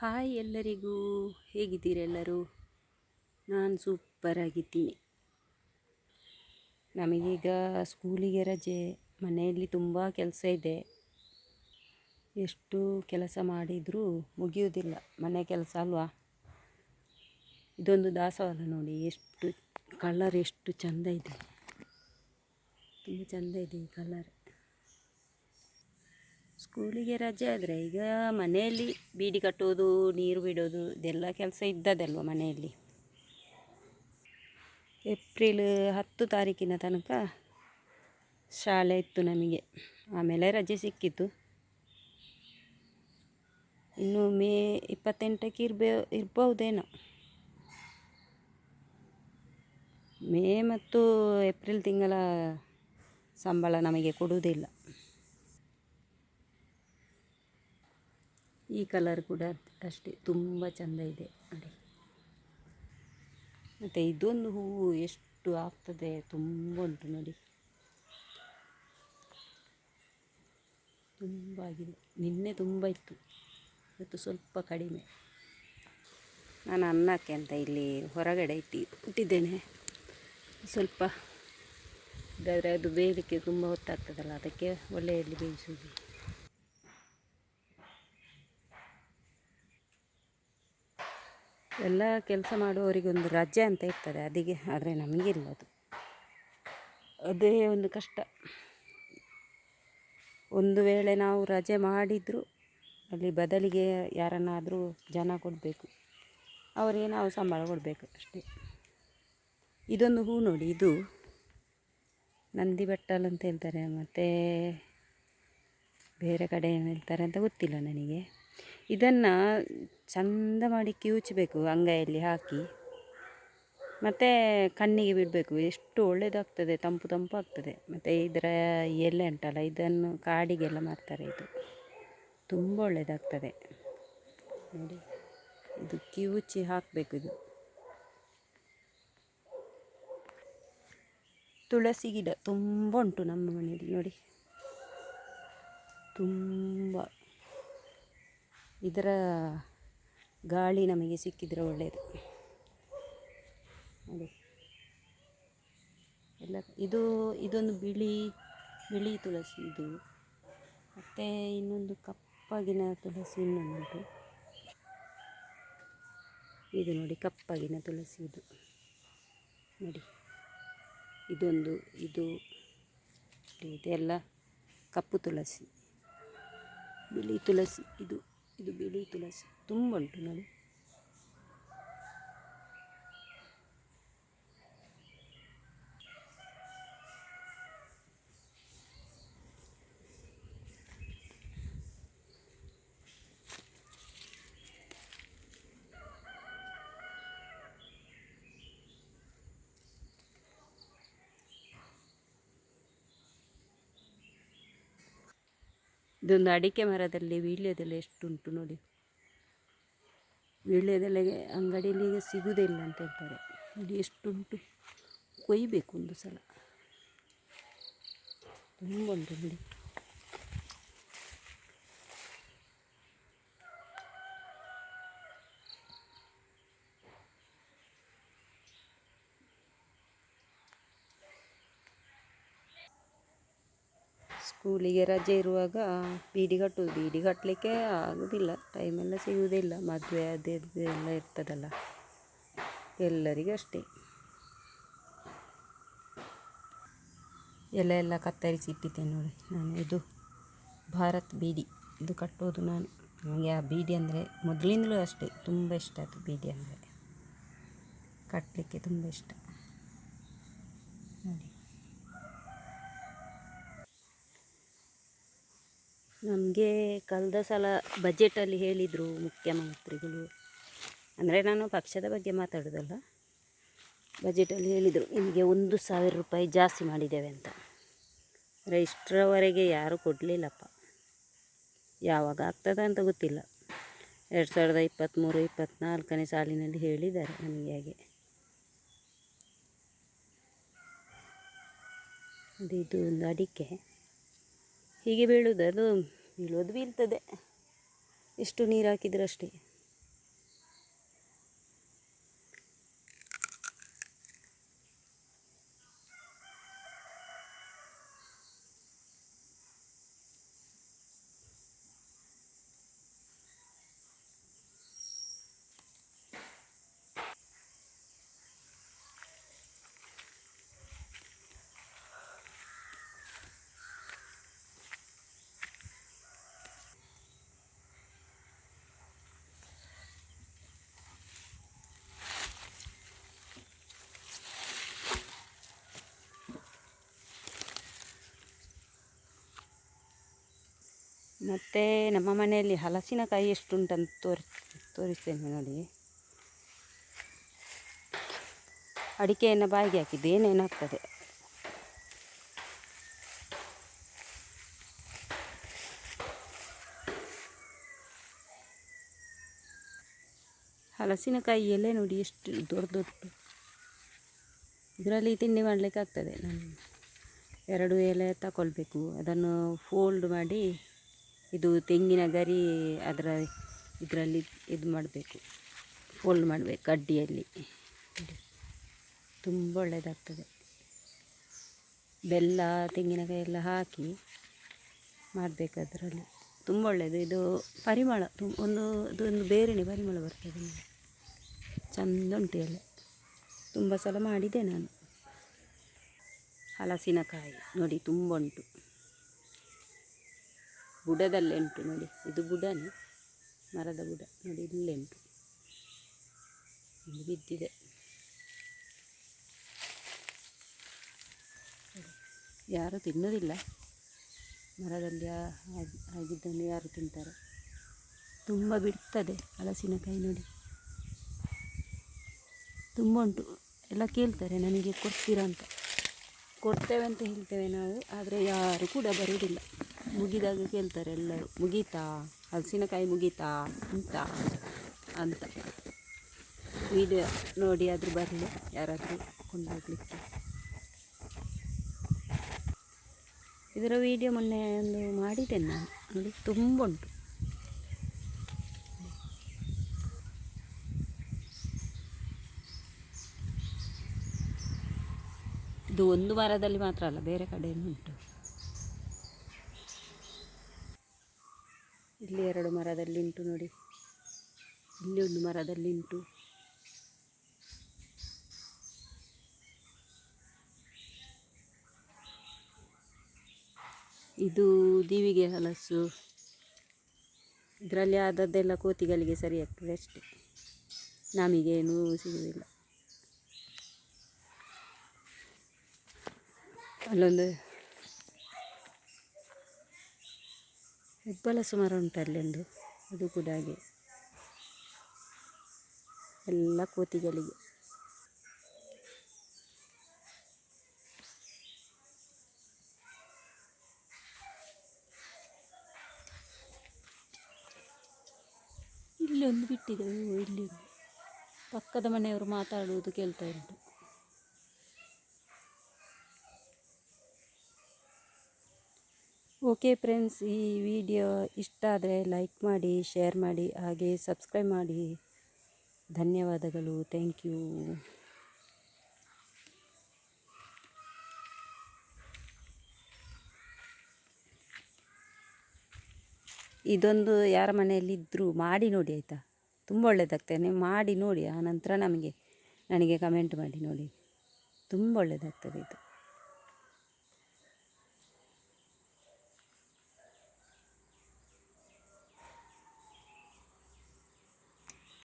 Hi ಎಲ್ಲರಿಗೂ, ಹೇಗಿದ್ದೀರೆಲ್ಲರೂ? ನಾನು ಸೂಪರಾಗಿದ್ದೀನಿ. ನಮಗೀಗ ಸ್ಕೂಲಿಗೆ ರಜೆ, ಮನೆಯಲ್ಲಿ ತುಂಬ ಕೆಲಸ ಇದೆ. ಎಷ್ಟು ಕೆಲಸ ಮಾಡಿದರೂ ಮುಗಿಯುವುದಿಲ್ಲ, ಮನೆ ಕೆಲಸ ಅಲ್ವಾ. ಇದೊಂದು ದಾಸವಾಳ ನೋಡಿ, ಎಷ್ಟು ಕಲರ್ ಎಷ್ಟು ಚೆಂದ ಇದೆ, ತುಂಬ ಚೆಂದ ಇದೆ ಈ ಕಲರ್. ಸ್ಕೂಲಿಗೆ ರಜೆ ಆದರೆ ಈಗ ಮನೆಯಲ್ಲಿ ಬೀಡಿ ಕಟ್ಟೋದು, ನೀರು ಬಿಡೋದು, ಇದೆಲ್ಲ ಕೆಲಸ ಇದ್ದದಲ್ವ ಮನೆಯಲ್ಲಿ. ಏಪ್ರಿಲ್ 10 ತಾರೀಕಿನ ತನಕ ಶಾಲೆ ಇತ್ತು ನಮಗೆ, ಆಮೇಲೆ ರಜೆ ಸಿಕ್ಕಿತ್ತು. ಇನ್ನು ಮೇ 28ಕ್ಕೆ ಇರ್ಬಹುದೇನೋ. ಮೇ ಮತ್ತು ಏಪ್ರಿಲ್ ತಿಂಗಳ ಸಂಬಳ ನಮಗೆ ಕೊಡುವುದಿಲ್ಲ. ಈ ಕಲರ್ ಕೂಡ ಅಷ್ಟೇ ತುಂಬ ಚೆಂದ ಇದೆ ನೋಡಿ. ಮತ್ತು ಇದೊಂದು ಹೂವು ಎಷ್ಟು ಆಗ್ತದೆ, ತುಂಬ ಉಂಟು ನೋಡಿ, ತುಂಬ ಆಗಿದೆ. ನಿನ್ನೆ ತುಂಬ ಇತ್ತು, ಇವತ್ತು ಸ್ವಲ್ಪ ಕಡಿಮೆ. ನಾನು ಅನ್ನಕ್ಕೆ ಅಂತ ಇಲ್ಲಿ ಹೊರಗಡೆ ಇಟ್ಟಿದ್ದೇನೆ. ಸ್ವಲ್ಪ ಇದಾದರೆ ಅದು ಬೇಯಲಿಕ್ಕೆ ತುಂಬ ಹೊತ್ತಾಗ್ತದಲ್ಲ, ಅದಕ್ಕೆ ಒಳ್ಳೆಯಲ್ಲಿ ಬೇಯಿಸೋದು. ಎಲ್ಲ ಕೆಲಸ ಮಾಡುವವರಿಗೊಂದು ರಜೆ ಅಂತ ಇರ್ತದೆ ಅದಕ್ಕೆ, ಆದರೆ ನಮಗಿಲ್ಲ ಅದು. ಅದೇ ಒಂದು ಕಷ್ಟ. ಒಂದು ವೇಳೆ ನಾವು ರಜೆ ಮಾಡಿದರೂ ಅಲ್ಲಿ ಬದಲಿಗೆ ಯಾರನ್ನಾದರೂ ಜನ ಕೊಡಬೇಕು, ಅವರಿಗೆ ನಾವು ಸಂಬಳ ಕೊಡಬೇಕು ಅಷ್ಟೇ. ಇದೊಂದು ಹೂ ನೋಡಿ, ಇದು ನಂದಿ ಬಟ್ಟಲು ಅಂತ ಹೇಳ್ತಾರೆ, ಮತ್ತು ಬೇರೆ ಕಡೆ ಏನು ಹೇಳ್ತಾರೆ ಅಂತ ಗೊತ್ತಿಲ್ಲ ನನಗೆ. ಇದನ್ನು ಚಂದ ಮಾಡಿ ಕಿವುಚಬೇಕು ಅಂಗೈಯಲ್ಲಿ ಹಾಕಿ, ಮತ್ತು ಕಣ್ಣಿಗೆ ಬಿಡಬೇಕು. ಎಷ್ಟು ಒಳ್ಳೆಯದಾಗ್ತದೆ, ತಂಪು ತಂಪು ಆಗ್ತದೆ. ಮತ್ತು ಇದರ ಎಲೆ ಉಂಟಲ್ಲ, ಇದನ್ನು ಕಾಡಿಗೆಲ್ಲ ಮಾರ್ತಾರೆ. ಇದು ತುಂಬ ಒಳ್ಳೆಯದಾಗ್ತದೆ ನೋಡಿ. ಇದು ಕಿವುಚಿ ಹಾಕಬೇಕು. ಇದು ತುಳಸಿ ಗಿಡ ತುಂಬ ಉಂಟು ನಮ್ಮ ಮನೆಯಲ್ಲಿ ನೋಡಿ, ತುಂಬ. ಇದರ ಗಾಳಿ ನಮಗೆ ಸಿಕ್ಕಿದರೆ ಒಳ್ಳೆಯದು ನೋಡಿ. ಎಲ್ಲ ಇದೊಂದು ಬಿಳಿ ತುಳಸಿ ಇದು, ಮತ್ತು ಇನ್ನೊಂದು ಕಪ್ಪಗಿನ ತುಳಸಿ ಇನ್ನೊಂದುಂಟು. ಇದು ನೋಡಿ, ಕಪ್ಪಗಿನ ತುಳಸಿ ಇದು ನೋಡಿ. ಇದೆಲ್ಲ ಕಪ್ಪು ತುಳಸಿ, ಬಿಳಿ ತುಳಸಿ. ಇದು ಬಿಳಿ ತುಳಸಿ ತುಂಬ ಉಂಟು ನೋಡಿ. ಇದೊಂದು ಅಡಿಕೆ ಮರದಲ್ಲಿ ವೀಳ್ಯದೆಲೆ ಎಷ್ಟುಂಟು ನೋಡಿ. ವೀಳ್ಯದೆಲೆಗೆ ಅಂಗಡಿಯಲ್ಲಿ ಈಗ ಸಿಗುವುದಿಲ್ಲ ಅಂತ ಹೇಳ್ತಾರೆ ನೋಡಿ, ಎಷ್ಟುಂಟು. ಕೊಯ್ಬೇಕು ಒಂದು ಸಲ, ತುಂಬ ಉಂಟು ನೋಡಿ. ಸ್ಕೂಲಿಗೆ ರಜೆ ಇರುವಾಗ ಬೀಡಿ ಕಟ್ಟಲಿಕ್ಕೆ ಆಗೋದಿಲ್ಲ, ಟೈಮೆಲ್ಲ ಸಿಗುವುದಿಲ್ಲ. ಮದುವೆ ಅದೆಲ್ಲ ಇರ್ತದಲ್ಲ, ಎಲ್ಲರಿಗೂ ಅಷ್ಟೇ. ಎಲ್ಲ ಕತ್ತರಿಸಿ ಇಟ್ಟಿದ್ದೇನೆ ನೋಡಿ ನಾನು. ಇದು ಭಾರತ್ ಬೀಡಿ, ಇದು ಕಟ್ಟೋದು ನಾನು. ನನಗೆ ಆ ಬೀಡಿ ಅಂದರೆ ಮೊದಲಿಂದಲೂ ಅಷ್ಟೇ ತುಂಬ ಇಷ್ಟ. ಅದು ಬೀಡಿ ಅಂದರೆ ಕಟ್ಟಲಿಕ್ಕೆ ತುಂಬ ಇಷ್ಟ ನೋಡಿ. ನಮಗೆ ಕಳೆದ ಸಲ ಬಜೆಟಲ್ಲಿ ಹೇಳಿದರು ಮುಖ್ಯಮಂತ್ರಿಗಳು, ಅಂದರೆ ನಾನು ಪಕ್ಷದ ಬಗ್ಗೆ ಮಾತಾಡೋದಲ್ಲ, ಬಜೆಟಲ್ಲಿ ಹೇಳಿದರು ನಿಮಗೆ 1,000 ರೂಪಾಯಿ ಜಾಸ್ತಿ ಮಾಡಿದ್ದೇವೆ ಅಂತ. ಅಂದರೆ ಇಷ್ಟರವರೆಗೆ ಯಾರೂ ಕೊಡಲಿಲ್ಲಪ್ಪ. ಯಾವಾಗ ಆಗ್ತದೆ ಅಂತ ಗೊತ್ತಿಲ್ಲ. 2023-24ನೇ ಸಾಲಿನಲ್ಲಿ ಹೇಳಿದ್ದಾರೆ ನಮಗೆ. ಹಾಗೆ ಇದು ಒಂದು ಅಡಿಕೆ ಹೀಗೆ ಬೀಳೋದು, ಅದು ಬೀಳ್ತದೆ, ಎಷ್ಟು ನೀರು ಹಾಕಿದರೂ ಅಷ್ಟೇ. ಮತ್ತು ನಮ್ಮ ಮನೆಯಲ್ಲಿ ಹಲಸಿನಕಾಯಿ ಎಷ್ಟುಂಟಂತ ತೋರಿಸ್ತೇನೆ ನೋಡಿ. ಅಡಿಕೆಯನ್ನು ಬಾಯಿಗೆ ಹಾಕಿದ್ದು ಏನೇನಾಗ್ತದೆ. ಹಲಸಿನಕಾಯಿ ಎಲೆ ನೋಡಿ ಎಷ್ಟು ದೊಡ್ಡ ದೊಡ್ಡ. ಇದರಲ್ಲಿ ತಿಂಡಿ ಮಾಡಲಿಕ್ಕೆ ಆಗ್ತದೆ. ನಾನು 2 ಎಲೆ ತಗೊಳ್ಬೇಕು, ಅದನ್ನು ಫೋಲ್ಡ್ ಮಾಡಿ ಇದು ತೆಂಗಿನ ಗರಿ ಇದರಲ್ಲಿ ಇದು ಮಾಡಬೇಕು, ಫೋಲ್ಡ್ ಮಾಡಬೇಕು ಕಡ್ಡಿಯಲ್ಲಿ. ತುಂಬ ಒಳ್ಳೆಯದಾಗ್ತದೆ. ಬೆಲ್ಲ ತೆಂಗಿನಕಾಯಿ ಎಲ್ಲ ಹಾಕಿ ಮಾಡಬೇಕು ಅದರಲ್ಲಿ. ತುಂಬ ಒಳ್ಳೆಯದು. ಇದು ಪರಿಮಳ ಅದೊಂದು ಬೇರೆಯೇ ಪರಿಮಳ ಬರ್ತದೆ. ಚೆಂದ ಉಂಟು ಎಲ್ಲ. ತುಂಬ ಸಲ ಮಾಡಿದೆ ನಾನು. ಹಲಸಿನಕಾಯಿ ನೋಡಿ ತುಂಬ ಉಂಟು. ಬುಡದಲ್ಲೇ ಉಂಟು ನೋಡಿ. ಇದು ಬುಡನೇ, ಮರದ ಬುಡ ನೋಡಿ, ಇಲ್ಲೇ ಉಂಟು. ಇಲ್ಲಿ ಬಿದ್ದಿದೆ. ಯಾರು ತಿನ್ನೋದಿಲ್ಲ, ಮರದಲ್ಲಿ ಆಗಿದ್ದನ್ನು ಯಾರು ತಿಂತಾರೆ. ತುಂಬ ಬಿಡ್ತದೆ ಹಲಸಿನಕಾಯಿ ನೋಡಿ, ತುಂಬ ಉಂಟು. ಎಲ್ಲ ಕೇಳ್ತಾರೆ ನನಗೆ ಕೊಡ್ತೀರಾ ಅಂತ. ಕೊಡ್ತೇವೆ ಅಂತ ಹೇಳ್ತೇವೆ ನಾವು, ಆದರೆ ಯಾರು ಕೂಡ ಬರುವುದಿಲ್ಲ. ಮುಗಿದಾಗ ಕೇಳ್ತಾರೆ ಎಲ್ಲರೂ, ಮುಗೀತಾ ಹಲಸಿನಕಾಯಿ, ಮುಗೀತಾ ಅಂತ. ವಿಡಿಯೋ ನೋಡಿ ಆದರೂ ಬರಲಿ ಯಾರಾದರೂ ಕೊಂಡೋಗ್ಲಿಕ್ಕೆ. ಇದರ ವಿಡಿಯೋ ಮೊನ್ನೆ ಒಂದು ಮಾಡಿದ್ದೇನೆ ನಾನು ನೋಡಿ, ತುಂಬ ಉಂಟು. ಇದು ಒಂದು ಮರದಲ್ಲಿ ಮಾತ್ರ ಅಲ್ಲ, ಬೇರೆ ಕಡೆಯೂ ಉಂಟು. ಇಲ್ಲಿ 2 ಮರದಲ್ಲಿ ಉಂಟು ನೋಡಿ, ಇಲ್ಲಿ ಒಂದು ಮರದಲ್ಲಿ ಉಂಟು. ಇದು ದೀವಿಗೆ ಹಲಸು. ಇದರಲ್ಲಿ ಆದದ್ದೆಲ್ಲ ಕೋತಿಗಳಿಗೆ ಸರಿ ಆಗ್ತದೆ ಅಷ್ಟೇ, ನಮಗೇನೂ ಸಿಗುವುದಿಲ್ಲ. ಅಲ್ಲೊಂದು ಹೆಬ್ಬಲಸು ಮರ ಉಂಟಲ್ಲೊಂದು, ಅದು ಕೂಡ ಹಾಗೆ ಎಲ್ಲ ಕೋತಿಗಳಿಗೆ. ಇಲ್ಲೊಂದು ಬಿಟ್ಟಿದೆ, ಇಲ್ಲಿ ಪಕ್ಕದ ಮನೆಯವರು ಮಾತಾಡುವುದು ಕೇಳ್ತಾ ಉಂಟು. ಓಕೆ ಫ್ರೆಂಡ್ಸ್, ಈ ವಿಡಿಯೋ ಇಷ್ಟ ಆದರೆ ಲೈಕ್ ಮಾಡಿ, ಶೇರ್ ಮಾಡಿ, ಹಾಗೆ ಸಬ್ಸ್ಕ್ರೈಬ್ ಮಾಡಿ. ಧನ್ಯವಾದಗಳು. Thank you. ಇದೊಂದು ಯಾರ ಮನೆಯಲ್ಲಿದ್ದರೂ ಮಾಡಿ ನೋಡಿ ಆಯಿತಾ, ತುಂಬ ಒಳ್ಳೆಯದಾಗ್ತದೆ. ನೀವು ಮಾಡಿ ನೋಡಿ, ಆನಂತರ ನನಗೆ ಕಮೆಂಟ್ ಮಾಡಿ ನೋಡಿ, ತುಂಬ ಒಳ್ಳೆಯದಾಗ್ತದೆ ಇದು.